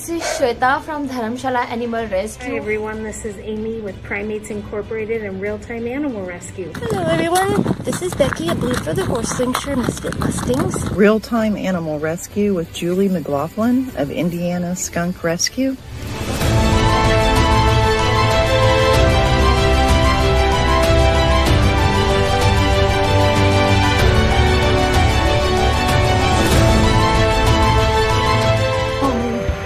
this is Shweta from Dharamshala Animal Rescue. Hi everyone, this is Amy with Primates Incorporated and ReelTime Animal Rescue. Hello everyone, this is Becky, a Blue for the Horse-Linkshire Misfit Mustangs. ReelTime Animal Rescue with Julie McLaughlin of Indiana Skunk Rescue.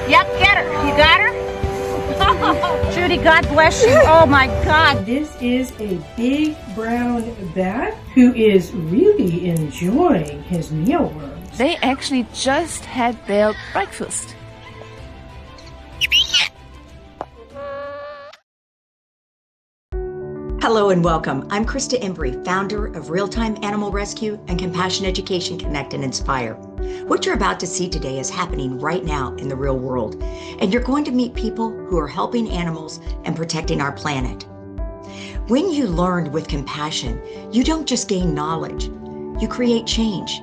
Yep, get her. You got her? Judy, God bless you. Oh my God. This is a big brown bat who is really enjoying his mealworms. They actually just had their breakfast. Hello and welcome. I'm Krista Embry, founder of ReelTime Animal Rescue and Compassion Education Connect and Inspire. What you're about to see today is happening right now in the real world, and you're going to meet people who are helping animals and protecting our planet. When you learn with compassion, you don't just gain knowledge, you create change.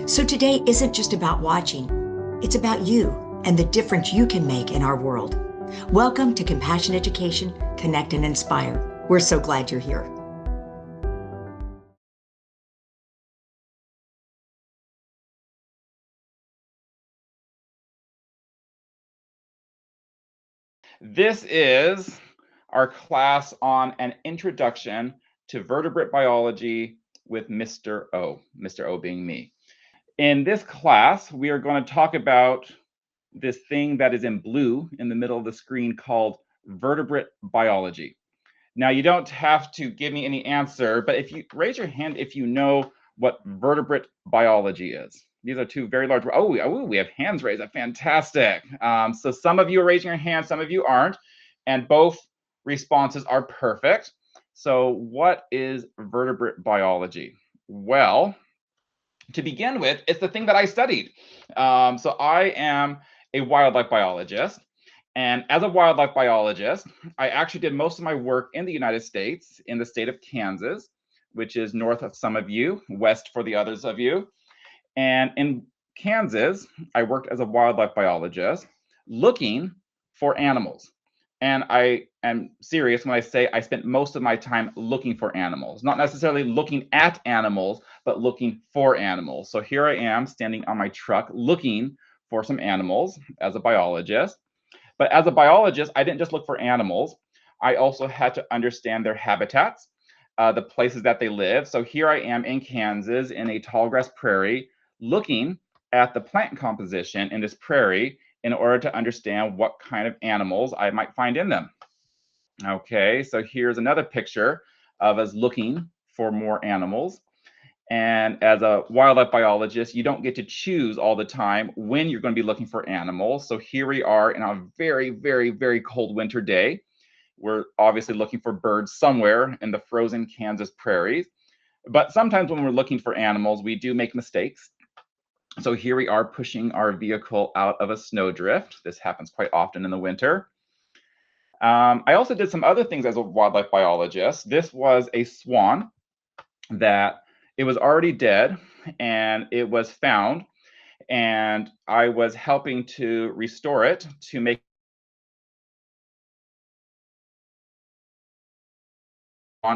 So today isn't just about watching, it's about you and the difference you can make in our world. Welcome to Compassion Education Connect and Inspire. We're so glad you're here. This is our class on an introduction to vertebrate biology with Mr. O, Mr. O being me. In this class, we are going to talk about this thing that is in blue in the middle of the screen called vertebrate biology. Now, you don't have to give me any answer, but if you raise your hand if you know what vertebrate biology is. These are two very large. Oh, we have hands raised. Fantastic. So some of you are raising your hand, some of you aren't, and both responses are perfect. So what is vertebrate biology? Well, to begin with, it's the thing that I studied. So I am a wildlife biologist. And as a wildlife biologist, I actually did most of my work in the United States, in the state of Kansas, which is north of some of you, west for the others of you. And in Kansas, I worked as a wildlife biologist looking for animals. And I am serious when I say I spent most of my time looking for animals, not necessarily looking at animals, but looking for animals. So here I am standing on my truck looking for some animals as a biologist. But as a biologist, I didn't just look for animals. I also had to understand their habitats, the places that they live. So here I am in Kansas in a tallgrass prairie, looking at the plant composition in this prairie in order to understand what kind of animals I might find in them. Okay, so here's another picture of us looking for more animals. And as a wildlife biologist, you don't get to choose all the time when you're going to be looking for animals. So here we are in a very, very, very cold winter day. We're obviously looking for birds somewhere in the frozen Kansas prairies. But sometimes when we're looking for animals, we do make mistakes. So here we are pushing our vehicle out of a snowdrift. This happens quite often in the winter. I also did some other things as a wildlife biologist. This was a swan that it was already dead and it was found, and I was helping to restore it to make.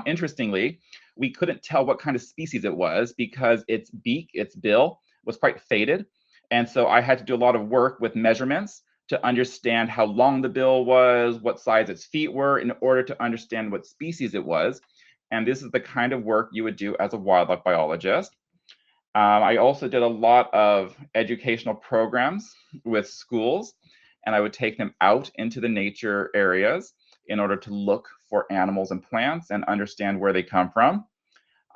Interestingly, we couldn't tell what kind of species it was because its beak, its bill, was quite faded. And so I had to do a lot of work with measurements to understand how long the bill was, what size its feet were, in order to understand what species it was. And this is the kind of work you would do as a wildlife biologist. I also did a lot of educational programs with schools, and I would take them out into the nature areas in order to look for animals and plants and understand where they come from.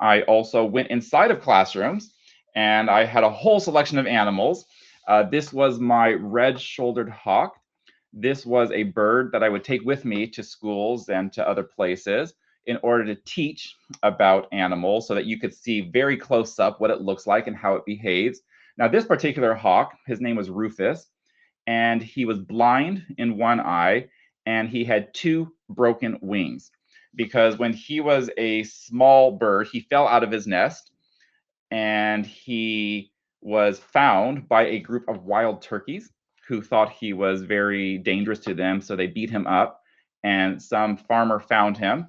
I also went inside of classrooms, and I had a whole selection of animals. This was my red-shouldered hawk. This was a bird that I would take with me to schools and to other places in order to teach about animals so that you could see very close up what it looks like and how it behaves. Now, this particular hawk, his name was Rufus, and he was blind in one eye, and he had two broken wings because when he was a small bird, he fell out of his nest and he was found by a group of wild turkeys who thought he was very dangerous to them, so they beat him up, and some farmer found him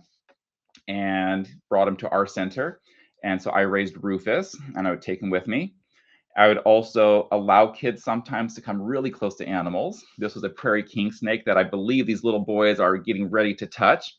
and brought him to our center. And so I raised Rufus, and I would take him with me. I would also allow kids sometimes to come really close to animals. This was a prairie king snake that I believe these little boys are getting ready to touch.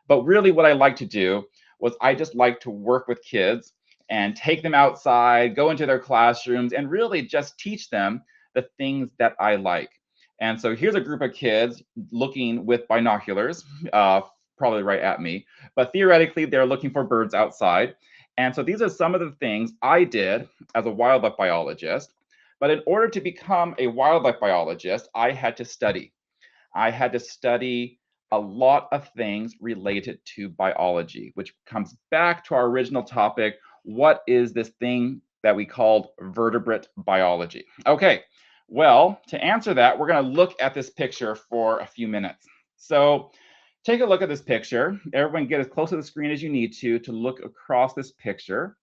But really what I like to do was I just like to work with kids and take them outside, go into their classrooms, and really just teach them the things that I like. And so here's a group of kids looking with binoculars, probably right at me, but theoretically they're looking for birds outside. And so these are some of the things I did as a wildlife biologist. But in order to become a wildlife biologist, I had to study. I had to study a lot of things related to biology, which comes back to our original topic. What is this thing that we called vertebrate biology? Okay, well, to answer that, we're going to look at this picture for a few minutes. So take a look at this picture. Everyone get as close to the screen as you need to look across this picture.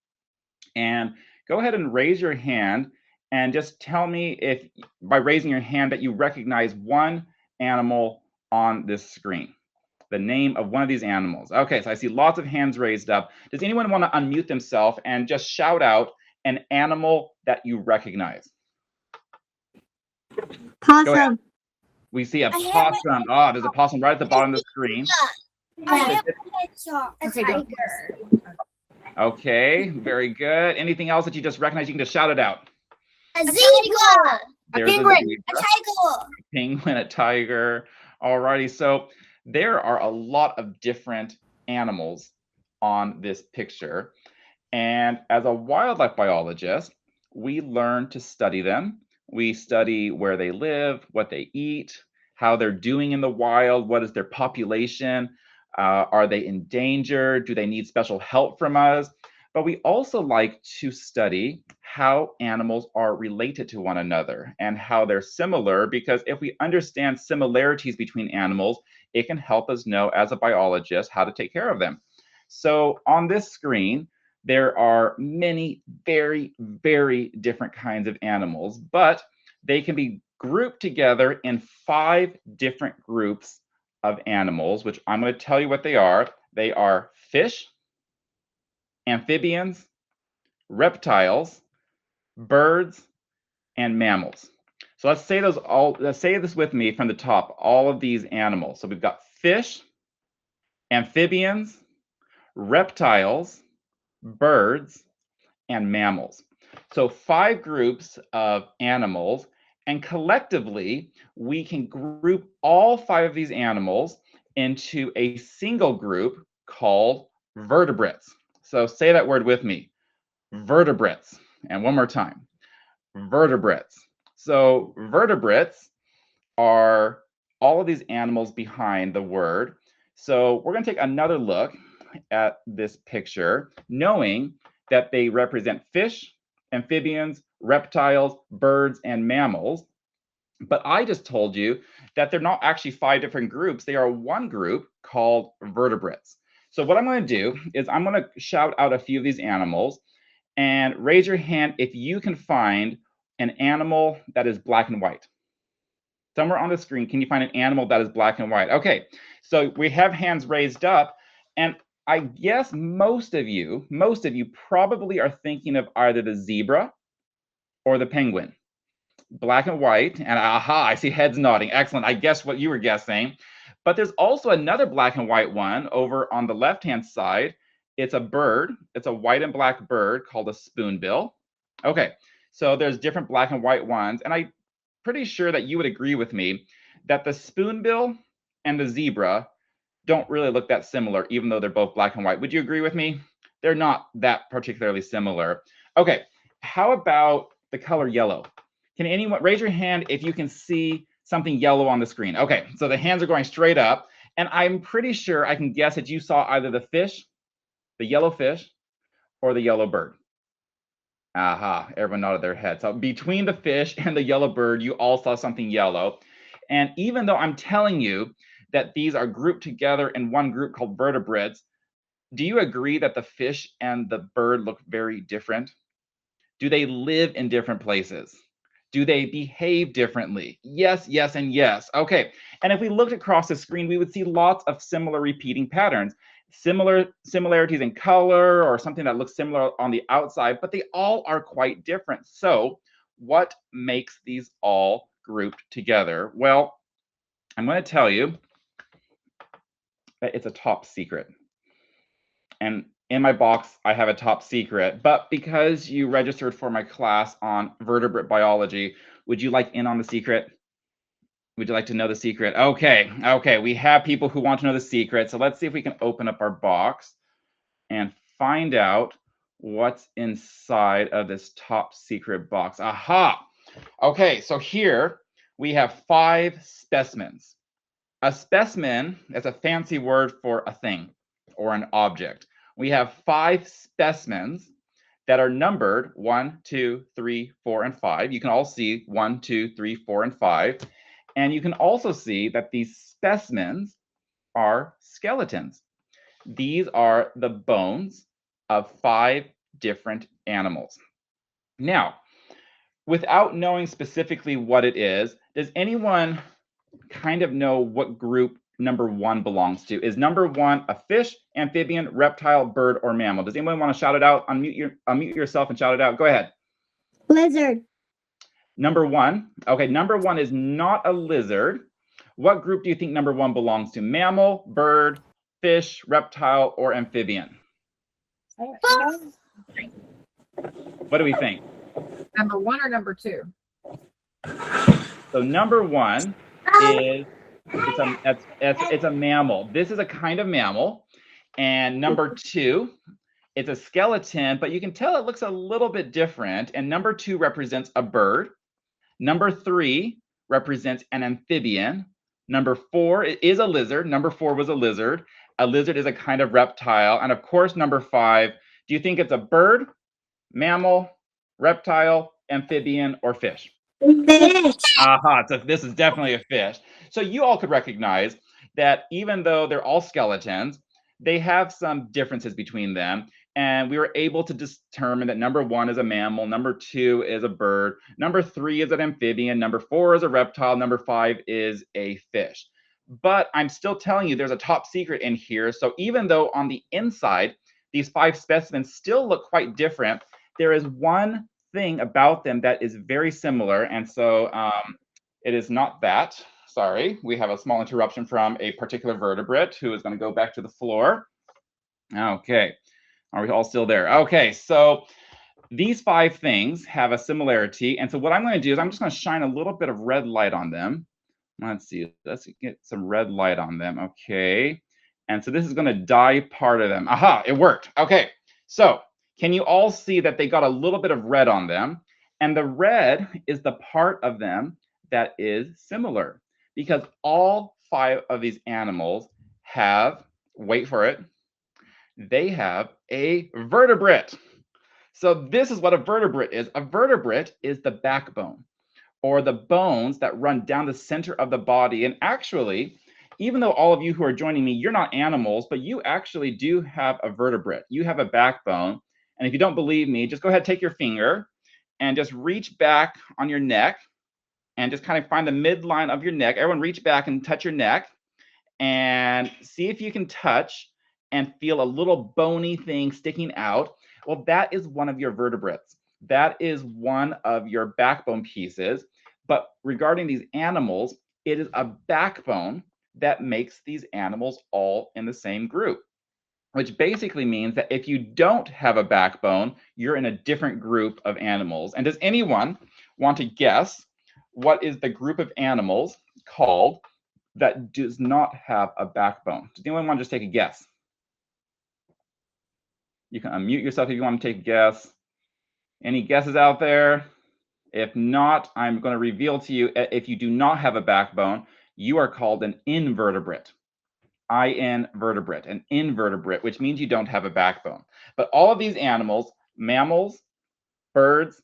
And go ahead and raise your hand and just tell me if, by raising your hand, that you recognize one animal on this screen, the name of one of these animals. Okay, so I see lots of hands raised up. Does anyone want to unmute themselves and just shout out an animal that you recognize? Possum. We see a possum. Oh, there's a possum right at the bottom of the screen. A tiger. Okay, very good. Anything else that you just recognize? You can just shout it out. A zebra. There's a tiger. A penguin, a tiger. Alrighty, so there are a lot of different animals on this picture. And as a wildlife biologist, we learn to study them. We study where they live, what they eat, how they're doing in the wild, what is their population, are they endangered, do they need special help from us? But we also like to study how animals are related to one another and how they're similar, because if we understand similarities between animals, it can help us know as a biologist how to take care of them. So on this screen, there are many very, very different kinds of animals, but they can be grouped together in 5 different groups of animals, which I'm going to tell you what they are. They are fish, amphibians, reptiles, birds, and mammals. So let's say this with me from the top, all of these animals. So we've got fish, amphibians, reptiles, birds, and mammals. So 5 groups of animals, and collectively we can group all 5 of these animals into a single group called vertebrates. So say that word with me, vertebrates. And one more time, vertebrates. So vertebrates are all of these animals behind the word. So we're going to take another look at this picture, knowing that they represent fish, amphibians, reptiles, birds, and mammals. But I just told you that they're not actually 5 different groups. They are one group called vertebrates. So what I'm going to do is I'm going to shout out a few of these animals, and raise your hand if you can find an animal that is black and white. Somewhere on the screen, can you find an animal that is black and white? Okay, so we have hands raised up, and I guess most of you probably are thinking of either the zebra or the penguin. Black and white, and aha, I see heads nodding. Excellent, I guessed what you were guessing. But there's also another black and white one over on the left-hand side. It's a bird. It's a white and black bird called a spoonbill. Okay, so there's different black and white ones, and I'm pretty sure that you would agree with me that the spoonbill and the zebra don't really look that similar, even though they're both black and white. Would you agree with me? They're not that particularly similar. Okay, how about the color yellow? Can anyone raise your hand if you can see something yellow on the screen? Okay, so the hands are going straight up, and I'm pretty sure I can guess that you saw either the fish, the yellow fish, or the yellow bird. Aha, everyone nodded their head. So between the fish and the yellow bird, you all saw something yellow. And even though I'm telling you that these are grouped together in one group called vertebrates, do you agree that the fish and the bird look very different? Do they live in different places? Do they behave differently? Yes, yes, and yes. Okay, and if we looked across the screen, we would see lots of similar repeating patterns, similarities in color or something that looks similar on the outside, but they all are quite different. So what makes these all grouped together? Well, I'm going to tell you that it's a top secret. And in my box, I have a top secret, but because you registered for my class on vertebrate biology, would you like in on the secret? Would you like to know the secret? Okay, we have people who want to know the secret. So let's see if we can open up our box and find out what's inside of this top secret box. Aha! Okay, so here we have 5 specimens. A specimen is a fancy word for a thing or an object. We have 5 specimens that are numbered 1, 2, 3, 4, and 5. You can all see 1, 2, 3, 4, and 5. And you can also see that these specimens are skeletons. These are the bones of 5 different animals. Now, without knowing specifically what it is, does anyone kind of know what group number 1 belongs to? Is number 1 a fish, amphibian, reptile, bird, or mammal? Does anyone want to shout it out? Unmute yourself and shout it out. Go ahead. Lizard. Number 1. Okay, number 1 is not a lizard. What group do you think number 1 belongs to? Mammal, bird, fish, reptile, or amphibian? What do we think? Number 1 or number 2? So number 1 is it's a mammal. This is a kind of mammal. And number 2, it's a skeleton, but you can tell it looks a little bit different. And number 2 represents a bird. Number 3 represents an amphibian. Number 4 is a lizard. Number 4 was a lizard. A lizard is a kind of reptile. And of course, number 5, do you think it's a bird, mammal, reptile, amphibian, or fish? Fish. Aha, so this is definitely a fish. So you all could recognize that even though they're all skeletons, they have some differences between them. And we were able to determine that number 1 is a mammal, number 2 is a bird, number 3 is an amphibian, number 4 is a reptile, number 5 is a fish. But I'm still telling you there's a top secret in here. So even though on the inside, these 5 specimens still look quite different, there is one thing about them that is very similar. And so it is not that. Sorry, we have a small interruption from a particular vertebrate who is going to go back to the floor. Okay. Are we all still there? Okay, so these 5 things have a similarity. And so what I'm going to do is I'm just going to shine a little bit of red light on them. Let's see, let's get some red light on them. Okay, and so this is going to dye part of them. Aha, it worked. Okay, so can you all see that they got a little bit of red on them? And the red is the part of them that is similar, because all 5 of these animals have, wait for it, they have a vertebrate. So this is what a vertebrate is. A vertebrate is the backbone, or the bones that run down the center of the body. And actually, even though all of you who are joining me, you're not animals, but you actually do have a vertebrate. You have a backbone. And if you don't believe me, just go ahead, take your finger and just reach back on your neck and just kind of find the midline of your neck. Everyone reach back and touch your neck and see if you can touch and feel a little bony thing sticking out. Well, that is one of your vertebrates. That is one of your backbone pieces. But regarding these animals, it is a backbone that makes these animals all in the same group, which basically means that if you don't have a backbone, you're in a different group of animals. And does anyone want to guess what is the group of animals called that does not have a backbone? Does anyone want to just take a guess? You can unmute yourself if you want to take a guess. Any guesses out there? If not, I'm going to reveal to you, if you do not have a backbone, you are called an invertebrate. Invertebrate, an invertebrate, which means you don't have a backbone. But all of these animals, mammals, birds,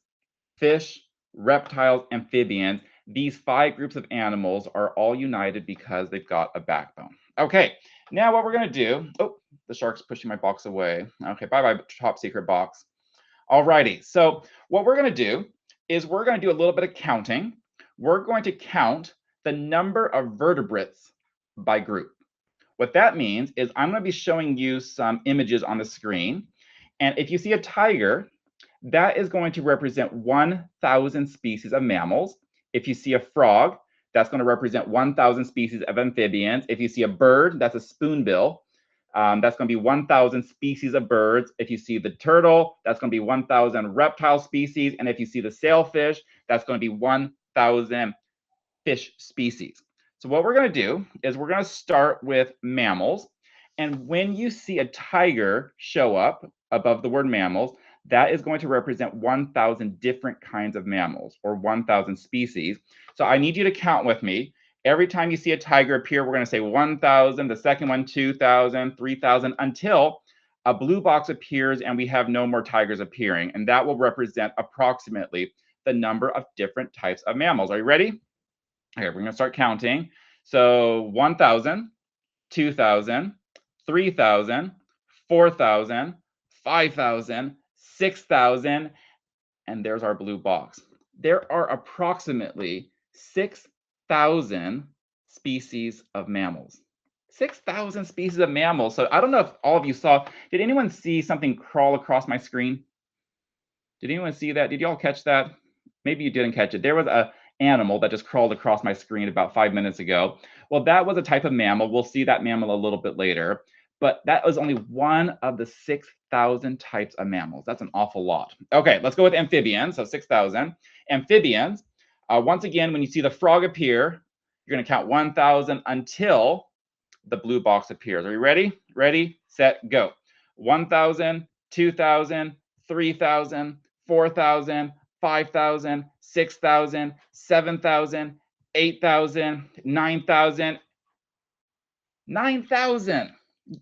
fish, reptiles, amphibians, these 5 groups of animals are all united because they've got a backbone. Okay, now what we're going to do, oh, the shark's pushing my box away. Okay, bye-bye, top secret box. Alrighty, so what we're going to do is we're going to do a little bit of counting. We're going to count the number of vertebrates by group. What that means is I'm going to be showing you some images on the screen. And if you see a tiger, that is going to represent 1,000 species of mammals. If you see a frog, that's going to represent 1,000 species of amphibians. If you see a bird, that's a spoonbill. That's going to be 1,000 species of birds. If you see the turtle, that's going to be 1,000 reptile species. And if you see the sailfish, that's going to be 1,000 fish species. So what we're going to do is we're going to start with mammals. And when you see a tiger show up above the word mammals, that is going to represent 1,000 different kinds of mammals, or 1,000 species. So I need you to count with me. Every time you see a tiger appear, we're going to say 1,000, the second one 2,000, 3,000, until a blue box appears and we have no more tigers appearing. And that will represent approximately the number of different types of mammals. Are you ready? Okay, we're going to start counting. So 1,000, 2,000, 3,000, 4,000, 5,000, 6,000, and there's our blue box. There are approximately 6,000 species of mammals. 6,000 species of mammals. So I don't know if all of you saw, did anyone see something crawl across my screen? Did anyone see that? Did you all catch that? Maybe you didn't catch it. There was an animal that just crawled across my screen about 5 minutes ago. Well, that was a type of mammal. We'll see that mammal a little bit later. But that was only one of the 6,000 types of mammals. That's an awful lot. Okay, let's go with amphibians. So 6,000. Amphibians, once again, when you see the frog appear, you're going to count 1,000 until the blue box appears. Are you ready? Ready, set, go. 1,000, 2,000, 3,000, 4,000, 5,000, 6,000, 7,000, 8,000, 9,000. 9,000.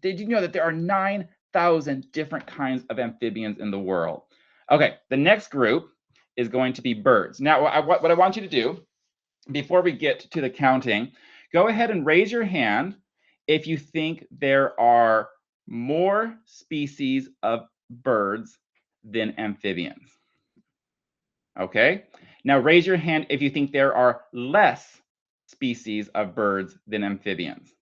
Did you know that there are 9,000 different kinds of amphibians in the world? Okay, the next group is going to be birds. Now, what I want you to do, before we get to the counting, go ahead and raise your hand if you think there are more species of birds than amphibians. Okay, now raise your hand if you think there are less species of birds than amphibians.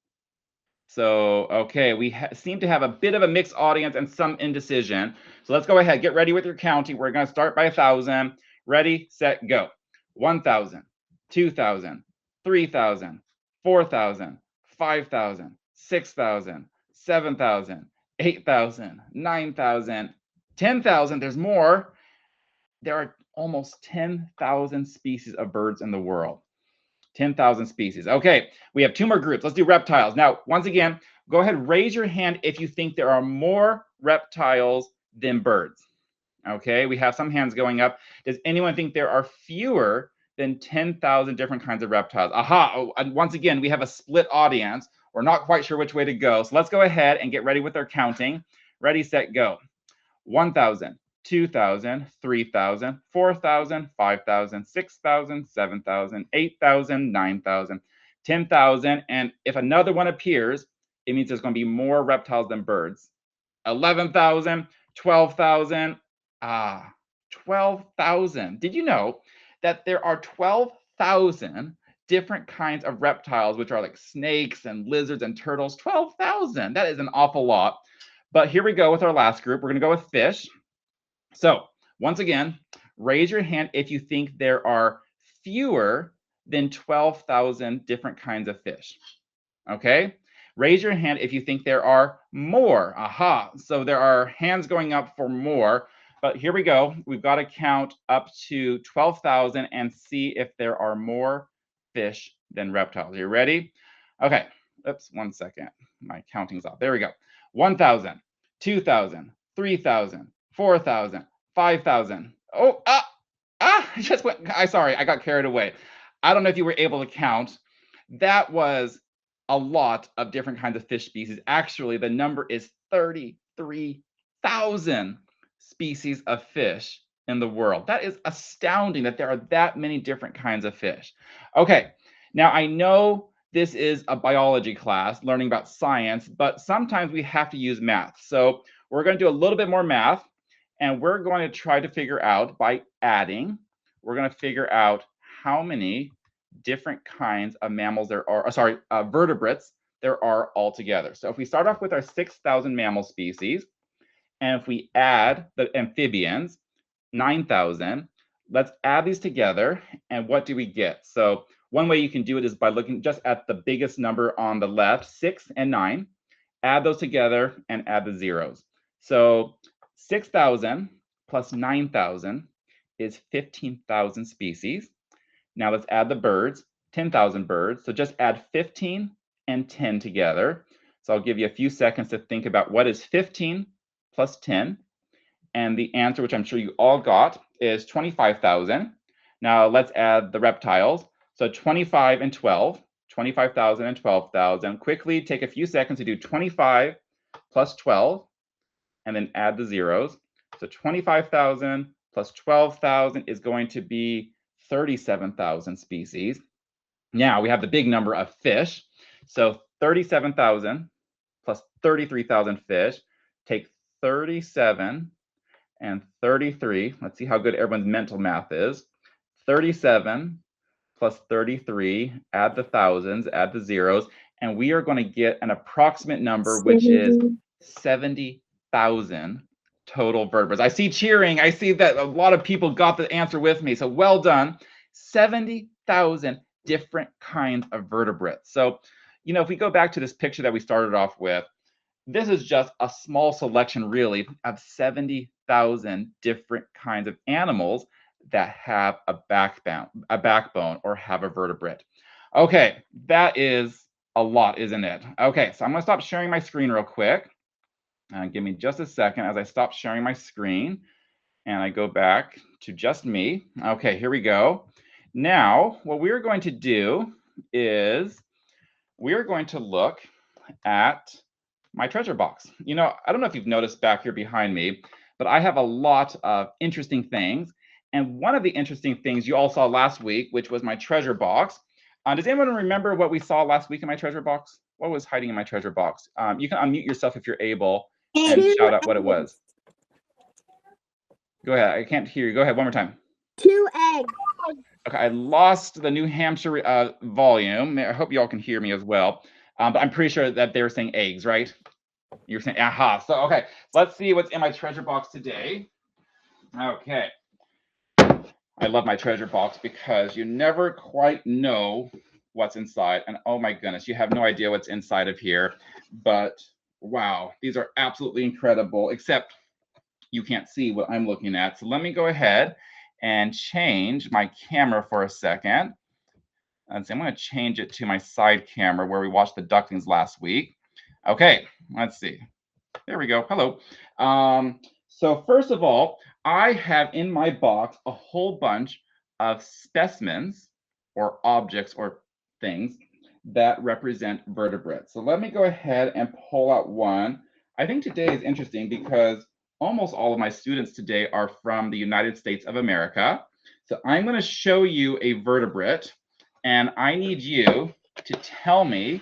So, okay, we seem to have a bit of a mixed audience and some indecision. So let's go ahead, get ready with your counting. We're going to start by 1,000. Ready, set, go. 1,000, 2,000, 3,000, 4,000, 5,000, 6,000, 7,000, 8,000, 9,000, 10,000. There's more. There are almost 10,000 species of birds in the world. 10,000 species. Okay, we have two more groups. Let's do reptiles. Now, once again, go ahead and raise your hand if you think there are more reptiles than birds. Okay, we have some hands going up. Does anyone think there are fewer than 10,000 different kinds of reptiles? Aha, oh, and once again, we have a split audience. We're not quite sure which way to go. So let's go ahead and get ready with our counting. Ready, set, go. 1,000. 2,000, 3,000, 4,000, 5,000, 6,000, 7,000, 8,000, 9,000, 10,000. And if another one appears, it means there's going to be more reptiles than birds. 11,000, 12,000, 12,000. Did you know that there are 12,000 different kinds of reptiles, which are like snakes and lizards and turtles? 12,000. That is an awful lot. But here we go with our last group. We're going to go with fish. So once again, raise your hand if you think there are fewer than 12,000 different kinds of fish. Okay, raise your hand if you think there are more. Aha, so there are hands going up for more. But here we go. We've got to count up to 12,000 and see if there are more fish than reptiles. Are you ready? Okay, oops, 1 second. My counting's off. There we go. 1,000, 2,000, 3,000. 4,000, 5,000. Oh, I just went. Sorry, I got carried away. I don't know if you were able to count. That was a lot of different kinds of fish species. Actually, the number is 33,000 species of fish in the world. That is astounding that there are that many different kinds of fish. Okay, now I know this is a biology class, learning about science, but sometimes we have to use math. So we're going to do a little bit more math. And we're going to try to figure out by adding we're going to figure out how many different kinds of mammals there are, vertebrates there are altogether. So if we start off with our 6,000 mammal species, and if we add the amphibians, 9,000, let's add these together, and what do we get? So one way you can do it is by looking just at the biggest number on the left, 6 and 9, add those together and add the zeros. So 6,000 plus 9,000 is 15,000 species. Now let's add the birds, 10,000 birds. So just add 15 and 10 together. So I'll give you a few seconds to think about what is 15 plus 10. And the answer, which I'm sure you all got, is 25,000. Now let's add the reptiles. So 25 and 12, 25,000 and 12,000. Quickly take a few seconds to do 25 plus 12, and then add the zeros. So 25,000 plus 12,000 is going to be 37,000 species. Now we have the big number of fish. So 37,000 plus 33,000 fish. Take 37 and 33. Let's see how good everyone's mental math is. 37 plus 33, add the thousands, add the zeros, and we are going to get an approximate number, which is 70,000 total vertebrates. I see cheering. I see that a lot of people got the answer with me. So well done. 70,000 different kinds of vertebrates. So, you know, if we go back to this picture that we started off with, this is just a small selection, really, of 70,000 different kinds of animals that have a backbone or have a vertebrate. Okay, that is a lot, isn't it? Okay, so I'm going to stop sharing my screen real quick. Give me just a second as I stop sharing my screen and I go back to just me. Okay, here we go. Now, what we're going to do is we're going to look at my treasure box. You know, I don't know if you've noticed back here behind me, but I have a lot of interesting things. And one of the interesting things you all saw last week, which was my treasure box. Does anyone remember what we saw last week in my treasure box? What was hiding in my treasure box? You can unmute yourself if you're able and shout out what it was. Go ahead. I can't hear you. Go ahead one more time. 2 eggs. Okay, I lost the New Hampshire volume. I hope you all can hear me as well. But I'm pretty sure that they were saying eggs, right? You're saying aha. So, okay, let's see what's in my treasure box today. Okay. I love my treasure box because you never quite know what's inside. And oh my goodness, you have no idea what's inside of here. But wow, these are absolutely incredible, except you can't see what I'm looking at. So let me go ahead and change my camera for a second. And so I'm going to change it to my side camera where we watched the ducklings last week. Okay, let's see. There we go. Hello. So first of all, I have in my box a whole bunch of specimens or objects or things that represent vertebrates. So let me go ahead and pull out one. I think today is interesting because almost all of my students today are from the United States of America. So I'm going to show you a vertebrate, and I need you to tell me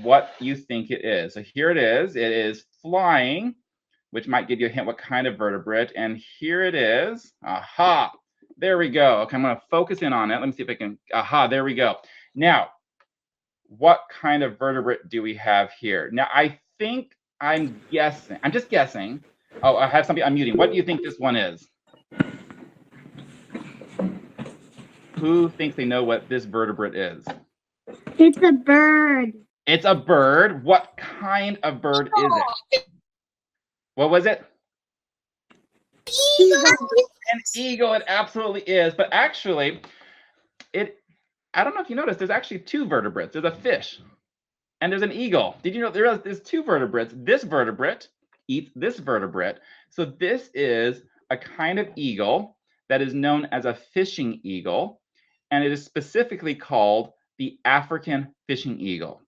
what you think it is. So here it is. It is flying, which might give you a hint what kind of vertebrate. And here it is. Aha, there we go. Okay, I'm going to focus in on it. Let me see if I can. Aha, there we go. Now, what kind of vertebrate do we have here? Now, I think I'm guessing. I'm just guessing. Oh, I have something I'm muting. What do you think this one is? Who thinks they know what this vertebrate is? It's a bird. It's a bird. What kind of bird is it? What was it? Eagle. An eagle. It absolutely is. But actually, I don't know if you noticed, there's actually two vertebrates. There's a fish and there's an eagle. Did you know there's two vertebrates? This vertebrate eats this vertebrate. So this is a kind of eagle that is known as a fishing eagle, and it is specifically called the African fishing eagle.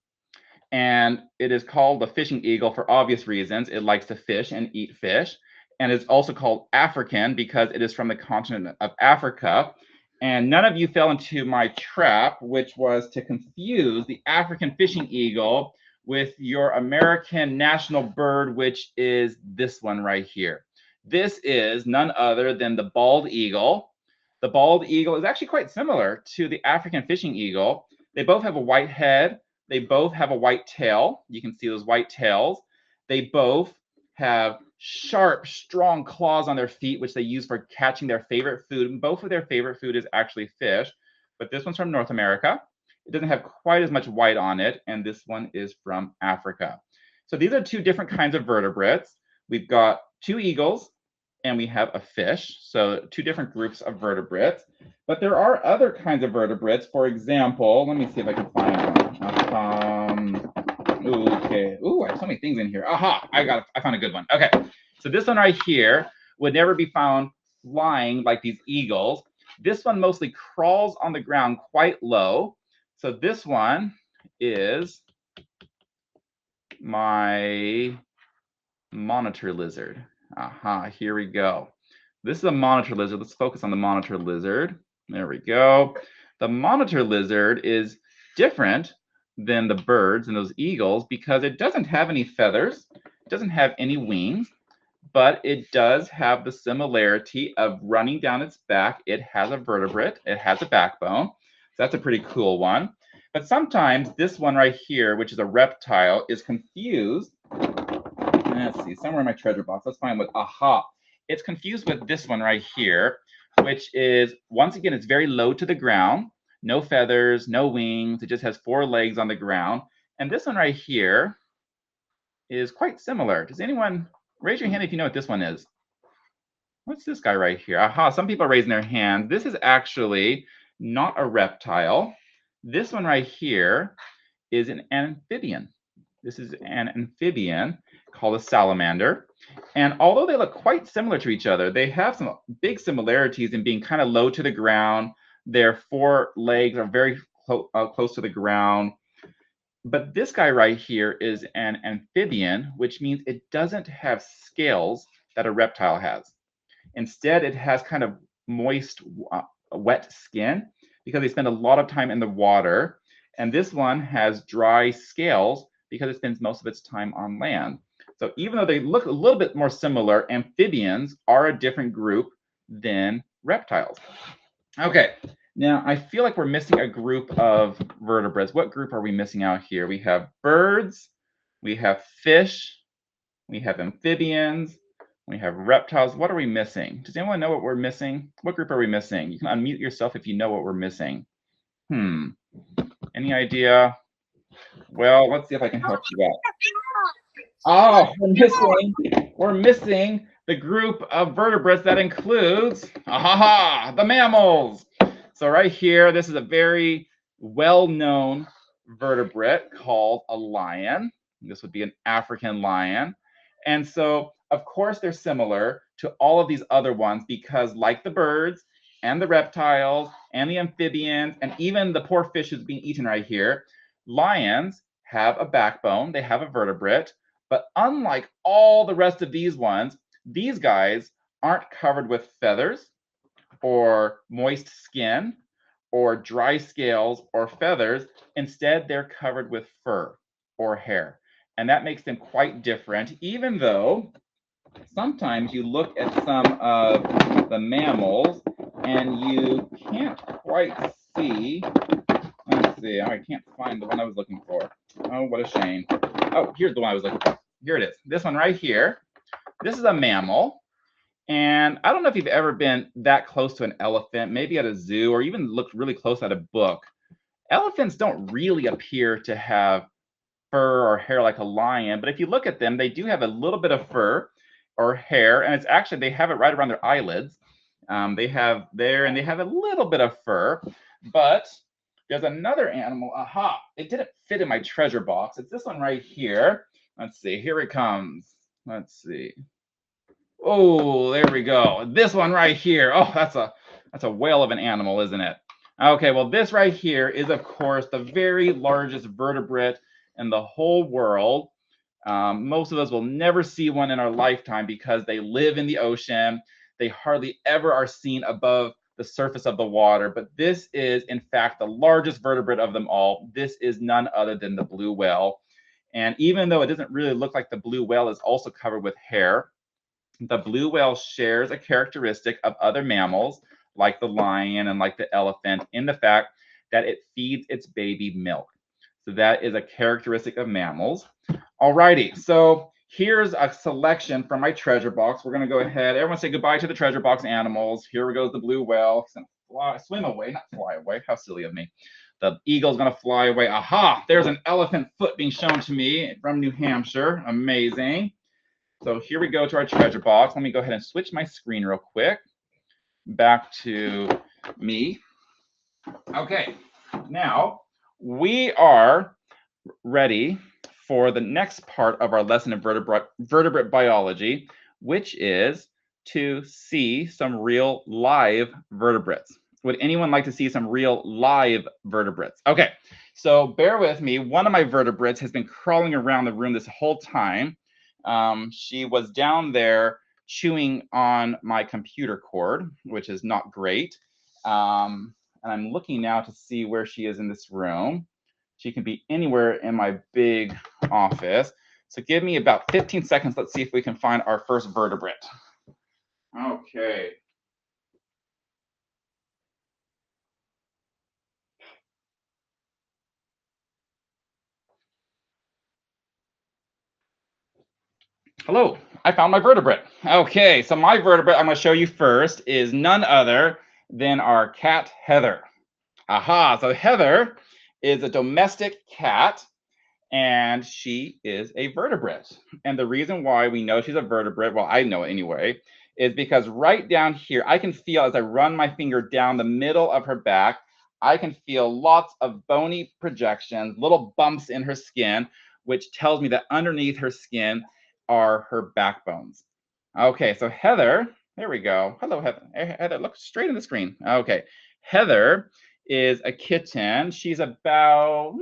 And it is called the fishing eagle for obvious reasons. It likes to fish and eat fish. And it's also called African because it is from the continent of Africa. And none of you fell into my trap, which was to confuse the African fishing eagle with your American national bird, which is this one right here. This is none other than the bald eagle. The bald eagle is actually quite similar to the African fishing eagle. They both have a white head. They both have a white tail. You can see those white tails. They both have sharp, strong claws on their feet, which they use for catching their favorite food. And both of their favorite food is actually fish, but this one's from North America. It doesn't have quite as much white on it, and this one is from Africa. So these are two different kinds of vertebrates. We've got two eagles, and we have a fish. So two different groups of vertebrates. But there are other kinds of vertebrates. For example, let me see if I can find one. Okay. Ooh, I have so many things in here. Aha, I found a good one. Okay. So this one right here would never be found flying like these eagles. This one mostly crawls on the ground quite low. So this one is my monitor lizard. Aha, here we go. This is a monitor lizard. Let's focus on the monitor lizard. There we go. The monitor lizard is different than the birds and those eagles because it doesn't have any feathers, it doesn't have any wings, but it does have the similarity of running down its back. It has a vertebrate, it has a backbone. So that's a pretty cool one. But sometimes this one right here, which is a reptile, is confused. Let's see, somewhere in my treasure box. Let's find what, aha. It's confused with this one right here, which is, once again, it's very low to the ground. No feathers, no wings. It just has 4 legs on the ground. And this one right here is quite similar. Does anyone raise your hand if you know what this one is? What's this guy right here? Aha, some people are raising their hands. This is actually not a reptile. This one right here is an amphibian. This is an amphibian called a salamander. And although they look quite similar to each other, they have some big similarities in being kind of low to the ground. Their 4 legs are very close to the ground. But this guy right here is an amphibian, which means it doesn't have scales that a reptile has. Instead, it has kind of moist, wet skin because they spend a lot of time in the water. And this one has dry scales because it spends most of its time on land. So even though they look a little bit more similar, amphibians are a different group than reptiles. Okay, now I feel like we're missing a group of vertebrates. What group are we missing out here? We have birds, we have fish, we have amphibians, we have reptiles. What are we missing? Does anyone know what we're missing? What group are we missing? You can unmute yourself if you know what we're missing. Any idea? Well, let's see if I can help you out. Oh, we're missing the group of vertebrates that includes, the mammals. So right here, this is a very well-known vertebrate called a lion. This would be an African lion. And so, of course, they're similar to all of these other ones because, like the birds and the reptiles and the amphibians and even the poor fish who's being eaten right here, lions have a backbone, they have a vertebrate, but unlike all the rest of these ones, these guys aren't covered with feathers or moist skin or dry scales or feathers. Instead, they're covered with fur or hair. And that makes them quite different, even though sometimes you look at some of the mammals and you can't quite see. Let's see, I can't find the one I was looking for. Oh, what a shame. Oh, here's the one I was looking for. Here it is. This one right here. This is a mammal. And I don't know if you've ever been that close to an elephant, maybe at a zoo, or even looked really close at a book. Elephants don't really appear to have fur or hair like a lion, but if you look at them, they do have a little bit of fur or hair, and it's actually, they have it right around their eyelids. They have there, and they have a little bit of fur, but there's another animal. Aha, it didn't fit in my treasure box. It's this one right here. Let's see, here it comes. Let's see. Oh, there we go. This one right here. Oh, that's a whale of an animal, isn't it? Okay, well, this right here is, of course, the very largest vertebrate in the whole world. Most of us will never see one in our lifetime because they live in the ocean. They hardly ever are seen above the surface of the water. But this is, in fact, the largest vertebrate of them all. This is none other than the blue whale. And even though it doesn't really look like the blue whale is also covered with hair, the blue whale shares a characteristic of other mammals, like the lion and like the elephant, in the fact that it feeds its baby milk. So that is a characteristic of mammals. Alrighty, so here's a selection from my treasure box. We're gonna go ahead, everyone say goodbye to the treasure box animals. Here goes the blue whale. It's gonna fly, swim away, not fly away. How silly of me. The eagle's gonna fly away. Aha, there's an elephant foot being shown to me from New Hampshire. Amazing. So here we go to our treasure box. Let me go ahead and switch my screen real quick. Back to me. Okay, now we are ready for the next part of our lesson in vertebrate biology, which is to see some real live vertebrates. Would anyone like to see some real live vertebrates? Okay, so bear with me. One of my vertebrates has been crawling around the room this whole time. She was down there chewing on my computer cord, which is not great. And I'm looking now to see where she is in this room. She can be anywhere in my big office. So give me about 15 seconds. Let's see if we can find our first vertebrate. Okay. Hello, I found my vertebrate. Okay, so my vertebrate I'm going to show you first is none other than our cat Heather. Aha, so Heather is a domestic cat, and she is a vertebrate. And the reason why we know she's a vertebrate, well, I know it anyway, is because right down here, I can feel as I run my finger down the middle of her back, I can feel lots of bony projections, little bumps in her skin, which tells me that underneath her skin are her backbones. Okay, so Heather, there we go. Hello, Heather. Hey, Heather, look straight in the screen. Okay, Heather is a kitten. She's about,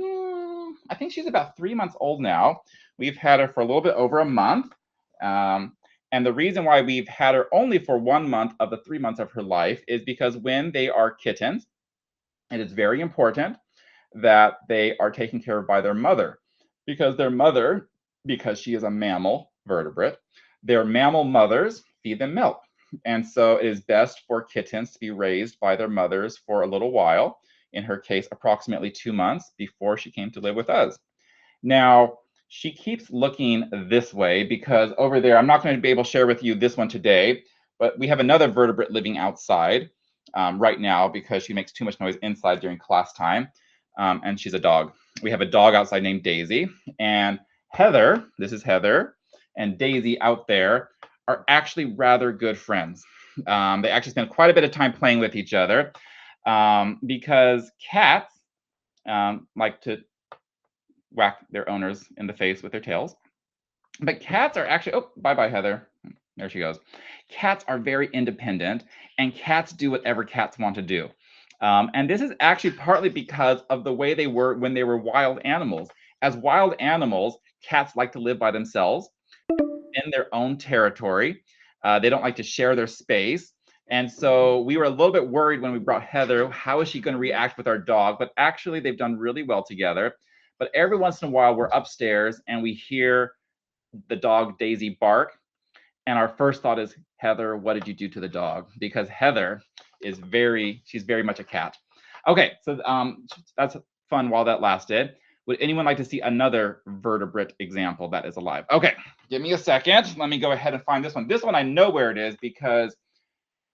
I think she's about 3 months old now. We've had her for a little bit over a month. And the reason why we've had her only for 1 month of the 3 months of her life is because when they are kittens, it is very important that they are taken care of by their mother. Because their mother, because she is a mammal vertebrate, their mammal mothers feed them milk. And so it is best for kittens to be raised by their mothers for a little while, in her case, approximately 2 months before she came to live with us. Now, she keeps looking this way because over there, I'm not going to be able to share with you this one today, but we have another vertebrate living outside right now because she makes too much noise inside during class time, and she's a dog. We have a dog outside named Daisy, and Heather, this is Heather, and Daisy out there are actually rather good friends. They actually spend quite a bit of time playing with each other because cats like to whack their owners in the face with their tails. But cats are actually, oh, bye-bye, Heather. There she goes. Cats are very independent, and cats do whatever cats want to do. And this is actually partly because of the way they were when they were wild animals. As wild animals, cats like to live by themselves in their own territory. They don't like to share their space. And so we were a little bit worried when we brought Heather, how is she going to react with our dog? But actually, they've done really well together. But every once in a while, we're upstairs and we hear the dog Daisy bark. And our first thought is, Heather, what did you do to the dog? Because Heather is she's very much a cat. Okay, so that's fun while that lasted. Would anyone like to see another vertebrate example that is alive? Okay, give me a second. Let me go ahead and find this one. This one I know where it is because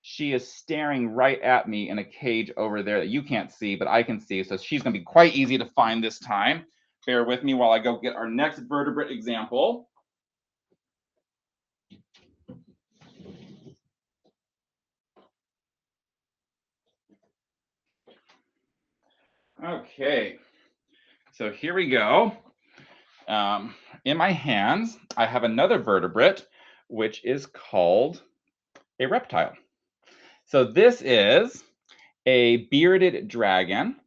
she is staring right at me in a cage over there that you can't see, but I can see. So she's going to be quite easy to find this time. Bear with me while I go get our next vertebrate example. Okay, so here we go. In my hands, I have another vertebrate, which is called a reptile. So this is a bearded dragon.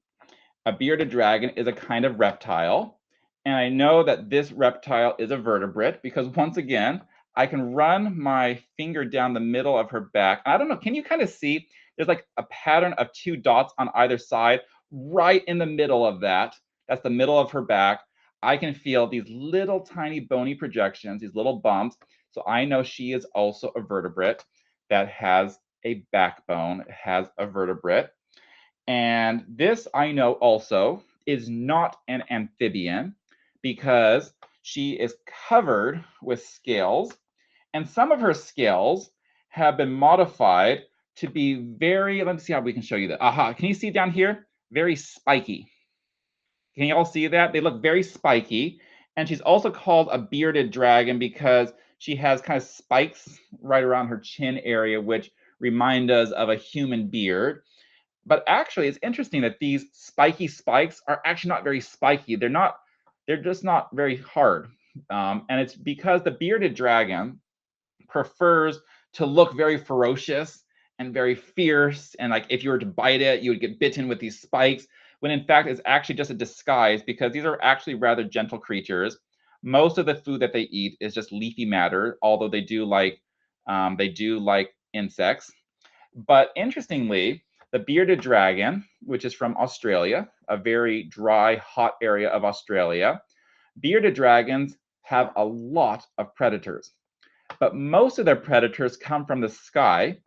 A bearded dragon is a kind of reptile. And I know that this reptile is a vertebrate because once again, I can run my finger down the middle of her back. I don't know, can you kind of see? There's like a pattern of 2 dots on either side. Right in the middle of that, that's the middle of her back. I can feel these little tiny bony projections, these little bumps. So I know she is also a vertebrate that has a backbone. It has a vertebrate. And this I know also is not an amphibian because she is covered with scales, and some of her scales have been modified to be very, let me see how we can show you that. Aha, can you see down here? Very spiky. Can you all see that? They look very spiky. And she's also called a bearded dragon because she has kind of spikes right around her chin area, which remind us of a human beard. But actually, it's interesting that these spiky spikes are actually not very spiky. They're just not very hard. And it's because the bearded dragon prefers to look very ferocious and very fierce. And like if you were to bite it, you would get bitten with these spikes, when in fact it's actually just a disguise because these are actually rather gentle creatures. Most of the food that they eat is just leafy matter, although they do like insects. But interestingly, the bearded dragon, which is from Australia, a very dry, hot area of Australia, bearded dragons have a lot of predators. But most of their predators come from the sky,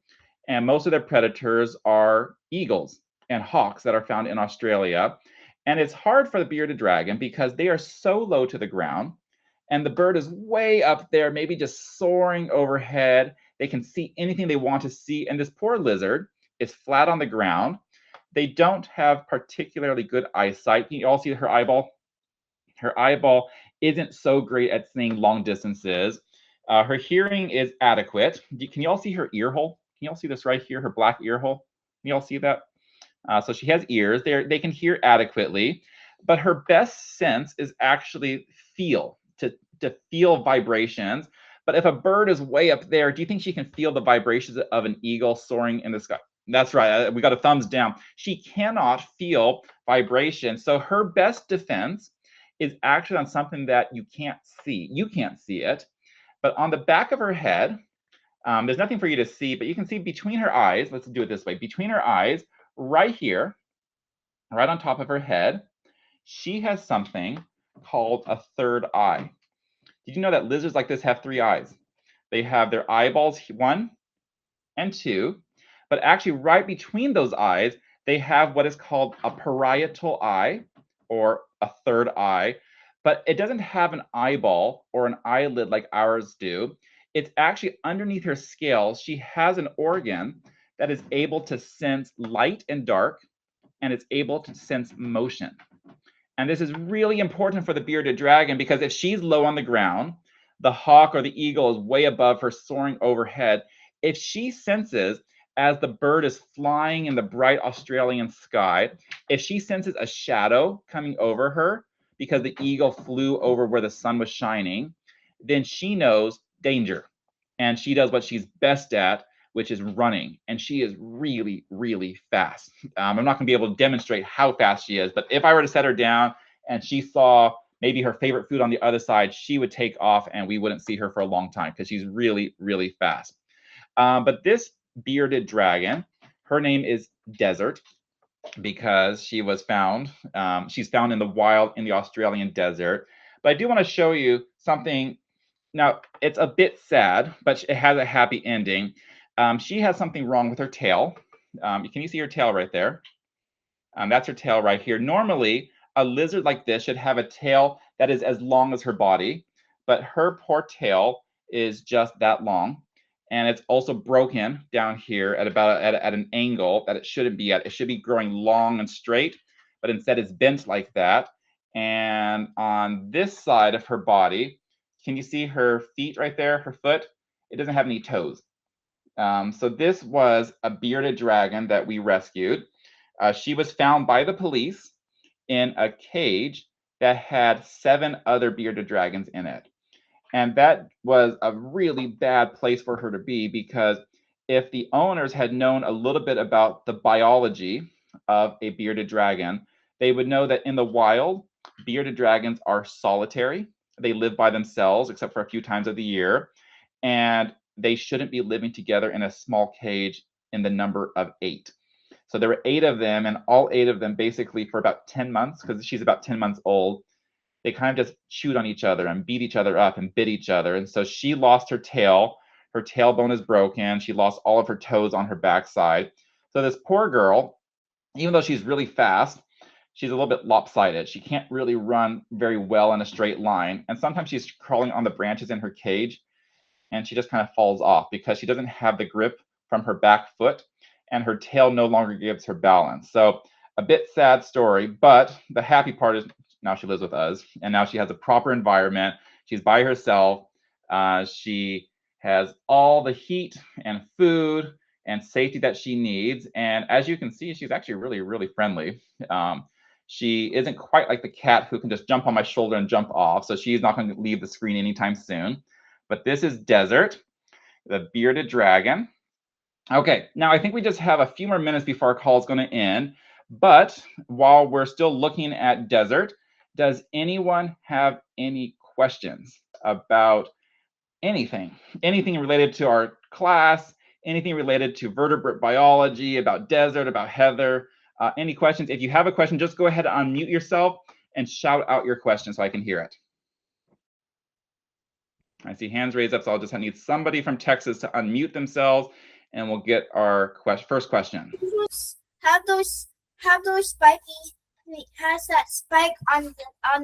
and most of their predators are eagles and hawks that are found in Australia. And it's hard for the bearded dragon because they are so low to the ground, and the bird is way up there, maybe just soaring overhead. They can see anything they want to see, and this poor lizard is flat on the ground. They don't have particularly good eyesight. Can you all see her eyeball? Her eyeball isn't so great at seeing long distances. Her hearing is adequate. Can you all see her ear hole? Can you all see this right here, her black ear hole? Can you all see that? So she has ears. They can hear adequately, but her best sense is actually feel, to feel vibrations. But if a bird is way up there, do you think she can feel the vibrations of an eagle soaring in the sky? That's right. We got a thumbs down. She cannot feel vibration. So her best defense is actually on something that you can't see. You can't see it, but on the back of her head, there's nothing for you to see, but you can see between her eyes. Let's do it this way. Between her eyes, right here, right on top of her head, she has something called a third eye. Did you know that lizards like this have 3 eyes? They have their eyeballs 1 and 2, but actually right between those eyes, they have what is called a parietal eye, or a third eye, but it doesn't have an eyeball or an eyelid like ours do. It's actually underneath her scales. She has an organ that is able to sense light and dark, and it's able to sense motion. And this is really important for the bearded dragon because if she's low on the ground, the hawk or the eagle is way above her, soaring overhead. If she senses, as the bird is flying in the bright Australian sky, if she senses a shadow coming over her because the eagle flew over where the sun was shining, then she knows danger. And she does what she's best at, which is running. And she is really, really fast. I'm not going to be able to demonstrate how fast she is, but if I were to set her down and she saw maybe her favorite food on the other side, she would take off and we wouldn't see her for a long time because she's really, really fast. But this bearded dragon, her name is Desert because she was found, she's found in the wild in the Australian desert. But I do want to show you something. Now, it's a bit sad, but it has a happy ending. She has something wrong with her tail. Can you see her tail right there? That's her tail right here. Normally, a lizard like this should have a tail that is as long as her body, but her poor tail is just that long. And it's also broken down here at about at an angle that it shouldn't be at. It should be growing long and straight, but instead it's bent like that. And on this side of her body, can you see her feet right there, her foot? It doesn't have any toes. So this was a bearded dragon that we rescued. She was found by the police in a cage that had 7 other bearded dragons in it. And that was a really bad place for her to be because if the owners had known a little bit about the biology of a bearded dragon, they would know that in the wild, bearded dragons are solitary. They live by themselves except for a few times of the year. And they shouldn't be living together in a small cage in the number of 8. So there were 8 of them, and all 8 of them basically for about 10 months, because she's about 10 months old, they kind of just chewed on each other and beat each other up and bit each other. And so she lost her tail. Her tailbone is broken. She lost all of her toes on her backside. So this poor girl, even though she's really fast, she's a little bit lopsided. She can't really run very well in a straight line. And sometimes she's crawling on the branches in her cage, and she just kind of falls off because she doesn't have the grip from her back foot, and her tail no longer gives her balance. So a bit sad story, but the happy part is now she lives with us, and now she has a proper environment. She's by herself. She has all the heat and food and safety that she needs. And as you can see, she's actually really, really friendly. She isn't quite like the cat who can just jump on my shoulder and jump off. So she's not going to leave the screen anytime soon. But this is Desert, the bearded dragon. Okay, now I think we just have a few more minutes before our call is going to end. But while we're still looking at Desert, does anyone have any questions about anything related to our class, anything related to vertebrate biology, about Desert, about Heather? Any questions? If you have a question, just go ahead and unmute yourself and shout out your question so I can hear it. I see hands raised up, so I'll just need somebody from Texas to unmute themselves, and we'll get our first question. Have those spiky, has that spike on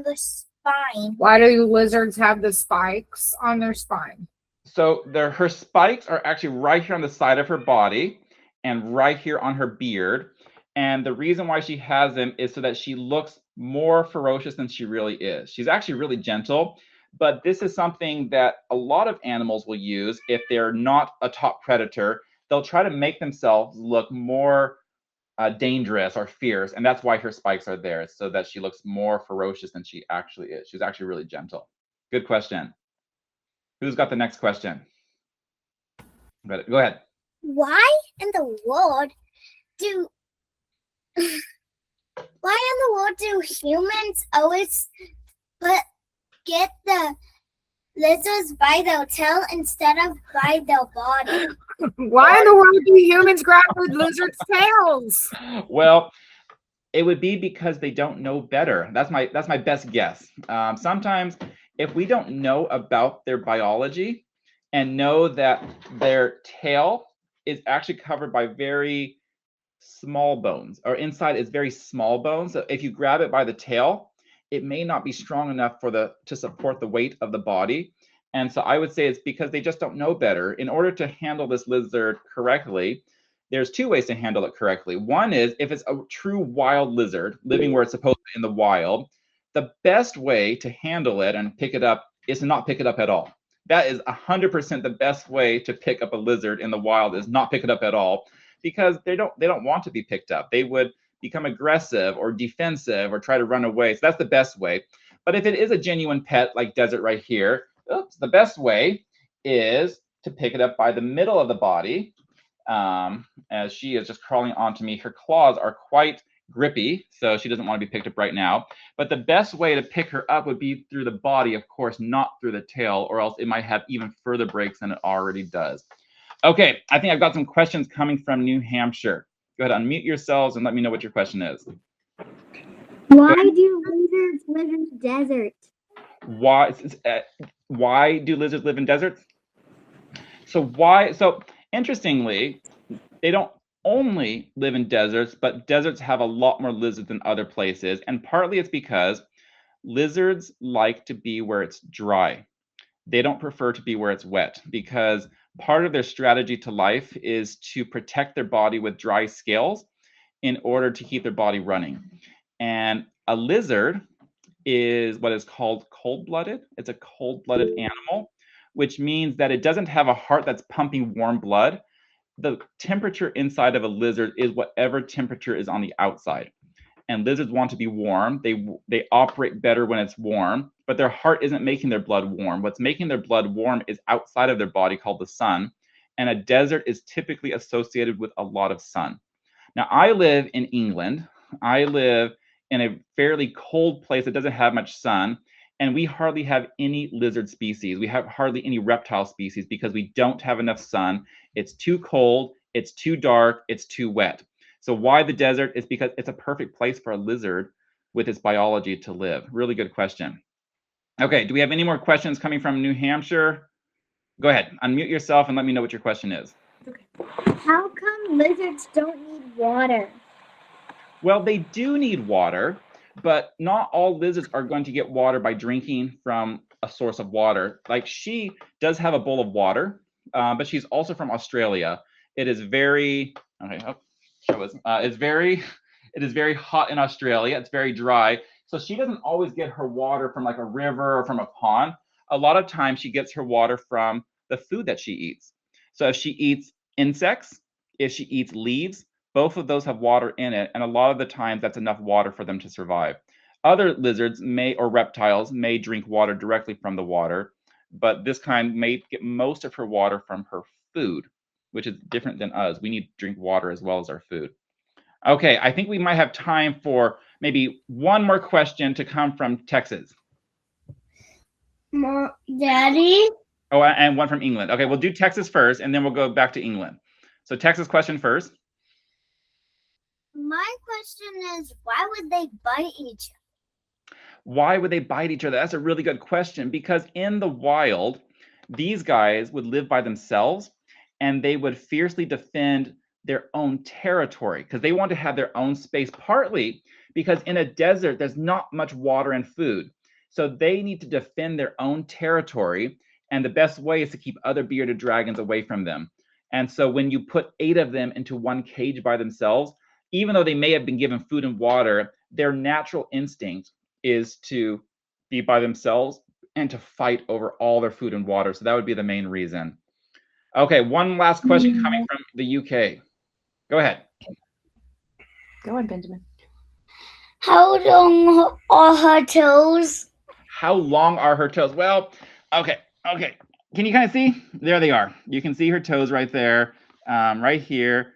the spine? Why do lizards have the spikes on their spine? So her spikes are actually right here on the side of her body and right here on her beard. And the reason why she has them is so that she looks more ferocious than she really is. She's actually really gentle, but this is something that a lot of animals will use if they're not a top predator. They'll try to make themselves look more dangerous or fierce, and that's why her spikes are there, so that she looks more ferocious than she actually is. She's actually really gentle. Good question. Who's got the next question? Go ahead. Why in the world do humans always get the lizards by their tail instead of by their body? Why in the world do humans grab the lizards' tails? Well, it would be because they don't know better. That's my best guess. Sometimes if we don't know about their biology and know that their tail is actually covered by very small bones, or inside is very small bones. So if you grab it by the tail, it may not be strong enough to support the weight of the body. And so I would say it's because they just don't know better. In order to handle this lizard correctly, there's two ways to handle it correctly. One is if it's a true wild lizard living where it's supposed to be in the wild, the best way to handle it and pick it up is to not pick it up at all. That is 100% the best way to pick up a lizard in the wild, is not pick it up at all, because they don't want to be picked up. They would become aggressive or defensive or try to run away. So that's the best way. But if it is a genuine pet like Desert right here, the best way is to pick it up by the middle of the body. As she is just crawling onto me, her claws are quite grippy, so she doesn't want to be picked up right now. But the best way to pick her up would be through the body, of course, not through the tail, or else it might have even further breaks than it already does. Okay, I think I've got some questions coming from New Hampshire. Go ahead, unmute yourselves and let me know what your question is. Why do lizards live in the desert? Why do lizards live in deserts? So interestingly, they don't only live in deserts, but deserts have a lot more lizards than other places. And partly it's because lizards like to be where it's dry. They don't prefer to be where it's wet, because part of their strategy to life is to protect their body with dry scales in order to keep their body running. And a lizard is what is called cold-blooded. It's a cold-blooded animal, which means that it doesn't have a heart that's pumping warm blood. The temperature inside of a lizard is whatever temperature is on the outside. And lizards want to be warm. They operate better when it's warm, but their heart isn't making their blood warm. What's making their blood warm is outside of their body, called the sun. And a desert is typically associated with a lot of sun. Now, I live in England. I live in a fairly cold place that doesn't have much sun, and we hardly have any lizard species. We have hardly any reptile species because we don't have enough sun. It's too cold, it's too dark, it's too wet. So why the desert? Is because it's a perfect place for a lizard with its biology to live. Really good question. Okay, do we have any more questions coming from New Hampshire? Go ahead, unmute yourself and let me know what your question is. How come lizards don't need water? Well, they do need water, but not all lizards are going to get water by drinking from a source of water. Like, she does have a bowl of water, but she's also from Australia. It is very, okay, show us. It is very hot in Australia. It's very dry. So she doesn't always get her water from like a river or from a pond. A lot of times she gets her water from the food that she eats. So if she eats insects, if she eats leaves, both of those have water in it, and a lot of the times that's enough water for them to survive. Other lizards or reptiles may drink water directly from the water, but this kind may get most of her water from her food, which is different than us. We need to drink water as well as our food. Okay, I think we might have time for maybe one more question to come from Texas. Daddy? Oh, and one from England. Okay, we'll do Texas first, and then we'll go back to England. So Texas question first. My question is, why would they bite each other? Why would they bite each other? That's a really good question, because in the wild, these guys would live by themselves, and they would fiercely defend their own territory because they want to have their own space, partly because in a desert, there's not much water and food. So they need to defend their own territory, and the best way is to keep other bearded dragons away from them. And so when you put 8 of them into one cage by themselves, even though they may have been given food and water, their natural instinct is to be by themselves and to fight over all their food and water. So that would be the main reason. Okay, one last question coming from the UK. Go ahead. Go on, Benjamin. How long are her toes? How long are her toes? Well, okay. Can you kind of see? There they are. You can see her toes right there, right here.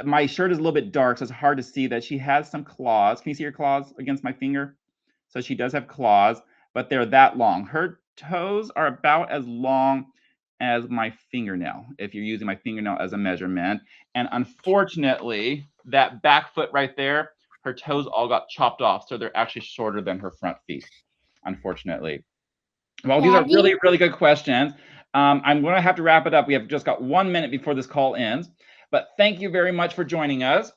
My shirt is a little bit dark, so it's hard to see that she has some claws. Can you see her claws against my finger? So she does have claws, but they're that long. Her toes are about as long as my fingernail, if you're using my fingernail as a measurement. And unfortunately, that back foot right there, her toes all got chopped off, so they're actually shorter than her front feet, unfortunately. Well, these are really, really good questions. I'm going to have to wrap it up. We have just got 1 minute before this call ends, but thank you very much for joining us.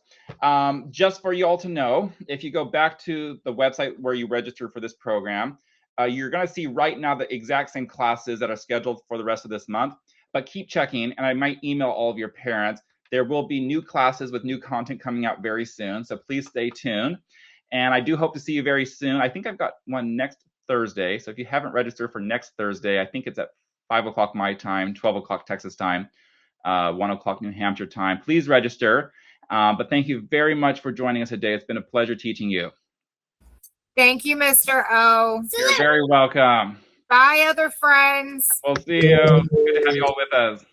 Just for you all to know, if you go back to the website where you register for this program, you're going to see right now the exact same classes that are scheduled for the rest of this month, but keep checking, and I might email all of your parents. There will be new classes with new content coming out very soon, so please stay tuned. And I do hope to see you very soon. I think I've got one next Thursday, so if you haven't registered for next Thursday, I think it's at 5 o'clock my time, 12 o'clock Texas time, 1 o'clock New Hampshire time. Please register. But thank you very much for joining us today. It's been a pleasure teaching you. Thank you, Mr. O. You're very welcome. Bye, other friends. We'll see you. Good to have you all with us.